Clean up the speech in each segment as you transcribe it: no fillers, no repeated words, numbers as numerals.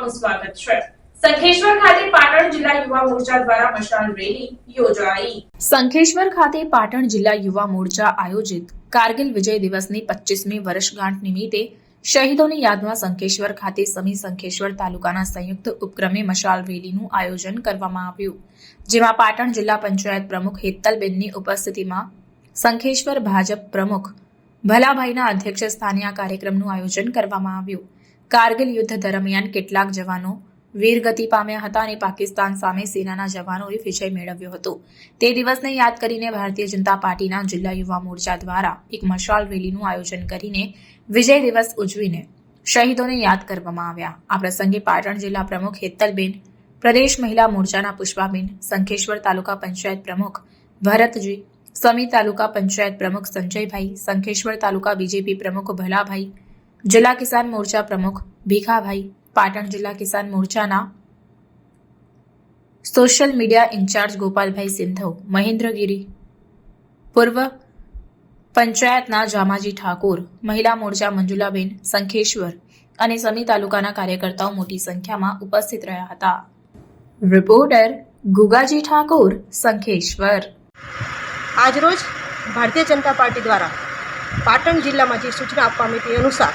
આપનું સ્વાગત છે। સંખેશ્વર ખાતે પાટણ જિલ્લા યુવા મોરચા દ્વારા મશાલ રેલી યોજાઈ। સંખેશ્વર ખાતે પાટણ જિલ્લા યુવા મોરચા આયોજિત કારગિલ વિજય દિવસની 25મી વર્ષગાંઠ નિમિત્તે શહીદોની યાદમાં સંખેશ્વર ખાતે સમી સંખેશ્વર તાલુકાના સંયુક્ત ઉપક્રમે મશાલ રેલીનું આયોજન કરવામાં આવ્યું, જેમાં પાટણ જિલ્લા પંચાયત પ્રમુખ હેતલબેનની ઉપસ્થિતિમાં સંખેશ્વર ભાજપ પ્રમુખ ભલાભાઈના અધ્યક્ષ સ્થાને આ કાર્યક્રમનું આયોજન કરવામાં આવ્યું। કારગિલ યુદ્ધ દરમિયાન કેટલાક જવાનો વીરગતિ પામ્યા હતા અને પાકિસ્તાન સામે સેનાના જવાનોએ વિજય મેળવ્યો હતો। તે દિવસને યાદ કરીને ભારતીય જનતા પાર્ટીના જિલ્લા યુવા મોરચા દ્વારા એક મશાલ રેલીનું આયોજન કરીને વિજય દિવસ ઉજવીને શહીદોને યાદ કરવામાં આવ્યા। આ પ્રસંગે પાટણ જિલ્લા પ્રમુખ હેતલબેન, પ્રદેશ મહિલા મોરચાના પુષ્પાબેન, સંખેશ્વર તાલુકા પંચાયત પ્રમુખ ભરતજી, સમી તાલુકા પંચાયત પ્રમુખ સંજયભાઈ, સંખેશ્વર તાલુકા બીજેપી પ્રમુખ ભલાભાઈ, જિલ્લા કિસાન મોરચા પ્રમુખ ભીખાભાઈ, પાટણ જિલ્લા કિસાન મોરચાના સોશિયલ મીડિયા ઇન્ચાર્જ ગોપાલભાઈ સિંધવ, મહેન્દ્રગીરી, પૂર્વ પંચાયતના જામાજી ઠાકોર, મહિલા મોરચા મંજુલાબેન, સંખેશ્વર અને સમી તાલુકાના કાર્યકર્તાઓ મોટી સંખ્યામાં ઉપસ્થિત રહ્યા હતા। રિપોર્ટર ગુગાજી ઠાકોર, સંખેશ્વર। આજરોજ ભારતીય જનતા પાર્ટી દ્વારા પાટણ જિલ્લામાં જે સૂચના આપવામાં આવી તે અનુસાર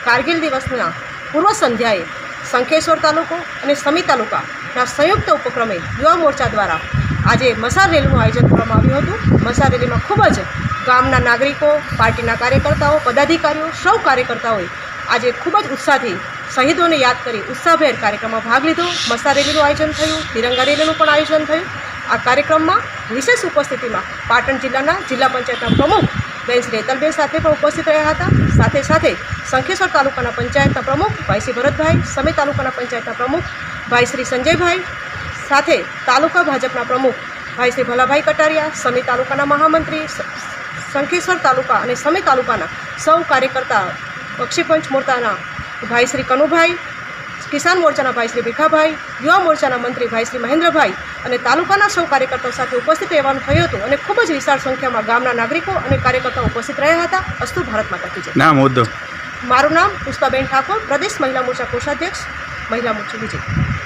કારગિલ દિવસના પૂર્વ સંધ્યાએ સંખેશ્વર તાલુકો અને સમી તાલુકાના સંયુક્ત ઉપક્રમે યુવા મોરચા દ્વારા આજે મશાલ રેલીનું આયોજન કરવામાં આવ્યું હતું। મશાલ રેલીમાં ખૂબ જ ગામના નાગરિકો, પાર્ટીના કાર્યકર્તાઓ, પદાધિકારીઓ, સૌ કાર્યકર્તાઓએ આજે ખૂબ જ ઉત્સાહથી શહીદોને યાદ કરી ઉત્સાહભેર કાર્યક્રમમાં ભાગ લીધો। મશાલ રેલીનું આયોજન થયું, તિરંગા રેલીનું પણ આયોજન થયું। આ કાર્યક્રમમાં વિશેષ ઉપસ્થિતિમાં પાટણ જિલ્લાના જિલ્લા પંચાયતના પ્રમુખ બેન શ્રી હેતલબેન સાથે પણ ઉપસ્થિત રહ્યા હતા। સાથે સાથે સંખેશ્વર તાલુકાના પંચાયતના પ્રમુખ ભાઈ શ્રી ભરતભાઈ, સમી તાલુકાના પંચાયતના પ્રમુખ ભાઈ શ્રી સંજયભાઈ, સાથે તાલુકા ભાજપના પ્રમુખ ભાઈ શ્રી ભલાભાઈ કટારિયા, સમી તાલુકાના મહામંત્રી, સંખેશ્વર તાલુકા અને સમી તાલુકાના સૌ કાર્યકર્તા, બક્ષીપંચ મોરચાના ભાઈ શ્રી કનુભાઈ, કિસાન મોરચાના ભાઈ શ્રી ભીખાભાઈ, યુવા મોરચાના મંત્રી ભાઈ શ્રી મહેન્દ્રભાઈ અને તાલુકાના સૌ કાર્યકર્તાઓ સાથે ઉપસ્થિત રહેવાનું થયું હતું અને ખૂબ જ વિશાળ સંખ્યામાં ગામના નાગરિકો અને કાર્યકર્તાઓ ઉપસ્થિત રહ્યા હતા। અસ્તુ ભારત માતા કી જય। નામ હોદ્દો? મારું નામ પુષ્પાબેન ઠાકોર, પ્રદેશ મહિલા મોરચા કોષાધ્યક્ષ, મહિલા મોરચો વિજય।